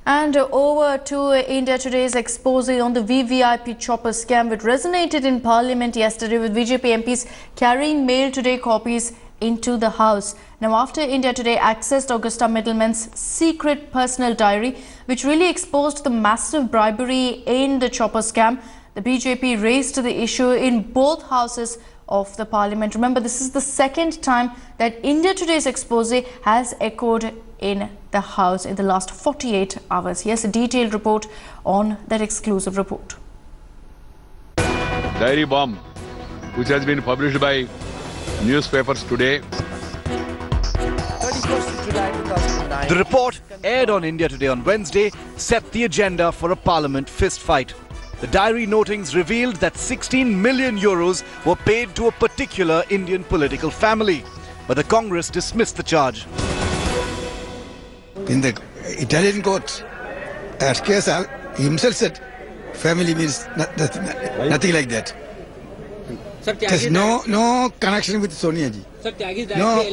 And over to India Today's expose on the VVIP chopper scam, which resonated in Parliament yesterday with BJP MPs carrying mail today copies into the House. Now, after India Today accessed Agusta middleman's secret personal diary, which really exposed the massive bribery in the chopper scam, the BJP raised the issue in both houses of the Parliament. Remember, this is the second time that India Today's expose has echoed in the House in the last 48 hours. Here's a detailed report on that exclusive report. Diary bomb, which has been published by newspapers today. The report, aired on India Today on Wednesday, set the agenda for a Parliament fistfight. The diary notings revealed that 16 million euros were paid to a particular Indian political family, but the Congress dismissed the charge. In the Italian court, Agusta himself said family means nothing like that. There's no connection with Sonia ji. No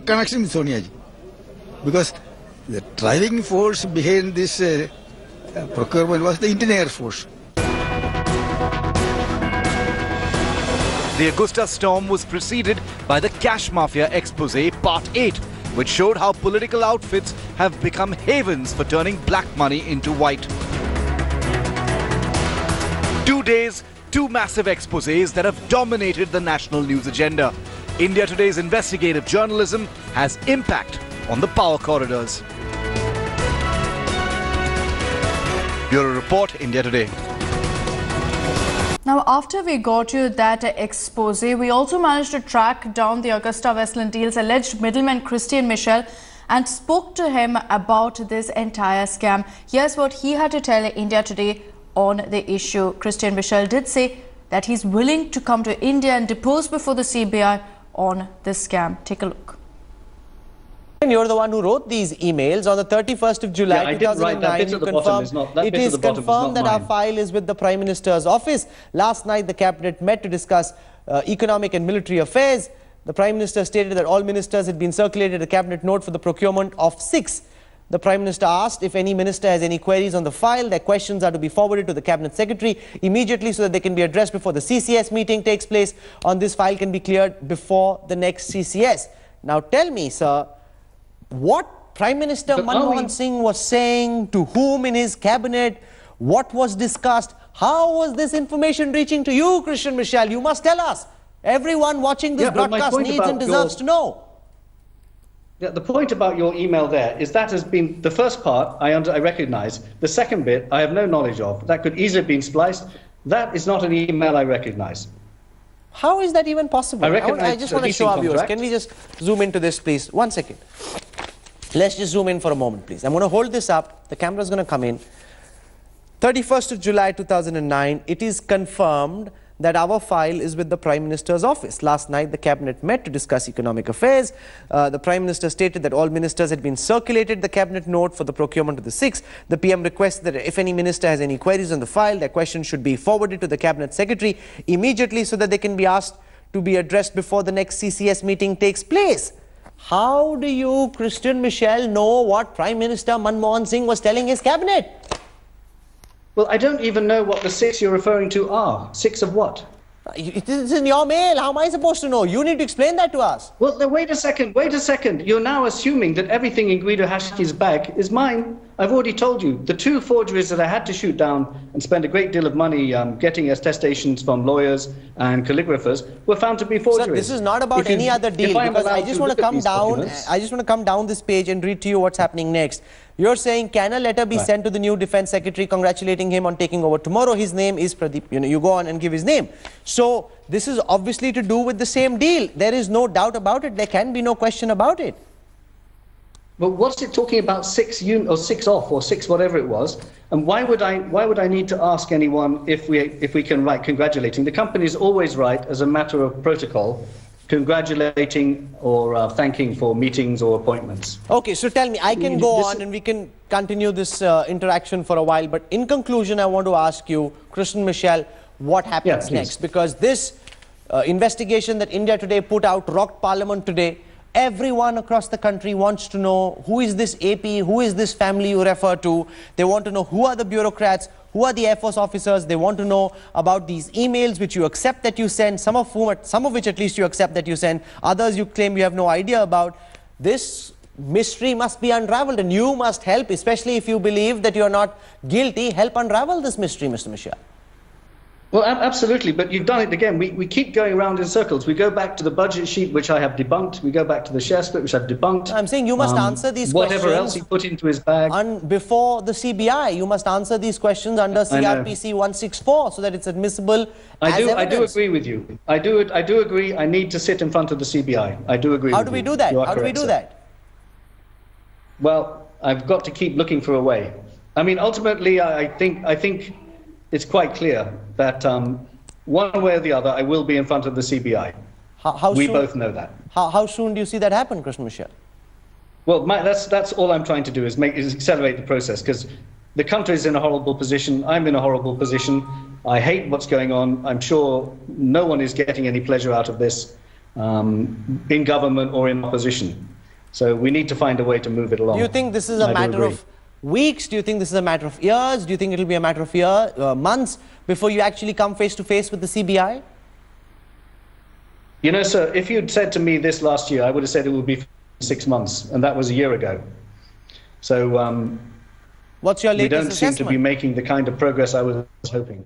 connection with Sonia ji. Because the driving force behind this procurement was the Indian Air Force. The Agusta storm was preceded by the Cash Mafia Expose Part 8, which showed how political outfits have become havens for turning black money into white. 2 days, two massive exposés that have dominated the national news agenda. India Today's investigative journalism has impact on the power corridors. Bureau Report, India Today. Now, after we got you that expose, we also managed to track down the AgustaWestland deal's alleged middleman Christian Michel and spoke to him about this entire scam. Here's what he had to tell India Today on the issue. Christian Michel did say that he's willing to come to India and depose before the CBI on this scam. Take a look. You're the one who wrote these emails on the 31st of July 2009. You confirmed it is confirmed that our file is with the Prime Minister's office. Last night, the cabinet met to discuss economic and military affairs. The Prime Minister stated that all ministers had been circulated a cabinet note for the procurement of 6. The Prime Minister asked if any minister has any queries on the file. Their questions are to be forwarded to the Cabinet Secretary immediately so that they can be addressed before the CCS meeting takes place. On this file can be cleared before the next CCS. Now tell me, sir, what Prime Minister Manmohan Singh was saying, to whom in his cabinet, what was discussed, how was this information reaching to you, Christian Michel? You must tell us. Everyone watching this broadcast needs and deserves to know. Yeah, the point about your email there is that has been the first part I recognize. The second bit I have no knowledge of. That could easily have been spliced. That is not an email I recognize. How is that even possible? I just want to show our viewers. Can we just zoom into this, please? 1 second. Let's just zoom in for a moment, please. I'm going to hold this up. The camera is going to come in. 31st of July 2009, it is confirmed that our file is with the Prime Minister's office. Last night, the cabinet met to discuss economic affairs. The Prime Minister stated that all ministers had been circulated the cabinet note for the procurement of the 6. The PM requested that if any minister has any queries on the file, their questions should be forwarded to the Cabinet Secretary immediately so that they can be asked to be addressed before the next CCS meeting takes place. How do you, Christian Michel, know what Prime Minister Manmohan Singh was telling his cabinet? Well, I don't even know what the 6 you're referring to are. 6 of what? It is in your mail. How am I supposed to know? You need to explain that to us. Well, then wait a second. You're now assuming that everything in Guido Hashki's bag is mine. I've already told you. The 2 forgeries that I had to shoot down and spend a great deal of money getting attestations from lawyers and calligraphers were found to be forgeries. Sir, this is not about any other deal, because I just want to come down. I just want to come down this page and read to you what's happening next. You're saying, can a letter be sent to the new Defence Secretary congratulating him on taking over tomorrow? His name is Pradeep. You go on and give his name. So this is obviously to do with the same deal. There is no doubt about it. There can be no question about it. But what's it talking about 6 or 6 off or 6 whatever it was? And why would I need to ask anyone if we can write congratulating? The company is always right as a matter of protocol, congratulating or thanking for meetings or appointments. Okay, so tell me, I can go on and we can continue this interaction for a while, but in conclusion, I want to ask you, Christian Michel, what happens next? Because this investigation that India Today put out rocked Parliament today. Everyone across the country wants to know who is this AP, who is this family you refer to. They want to know who are the bureaucrats, who are the Air Force officers. They want to know about these emails which you accept that you send, some of which at least you accept that you send, others you claim you have no idea about. This mystery must be unraveled, and you must help, especially if you believe that you are not guilty, help unravel this mystery, Mr. Michel. Well, absolutely, but you've done it again. We keep going around in circles. We go back to the budget sheet, which I have debunked. We go back to the share split, which I've debunked. I'm saying you must answer these questions. Whatever else he put into his bag. Before the CBI, you must answer these questions under CRPC 164 so that it's admissible as evidence. I do agree with you. I do agree. I need to sit in front of the CBI. I do agree with you. How do we do that? How do we do that? Well, I've got to keep looking for a way. I mean, ultimately, I think it's quite clear that one way or the other, I will be in front of the CBI. We both know that. How soon do you see that happen, Christian Michel? Well, that's all I'm trying to do is accelerate the process, because the country is in a horrible position. I'm in a horrible position. I hate what's going on. I'm sure no one is getting any pleasure out of this in government or in opposition. So we need to find a way to move it along. Do you think this is a matter of weeks? Do you think this is a matter of years? Do you think it will be a matter of months before you actually come face to face with the CBI? You know, sir, if you'd said to me this last year, I would have said it would be 6 months, and that was a year ago. So what's your latest we don't seem assessment? to be making the kind of progress I was hoping.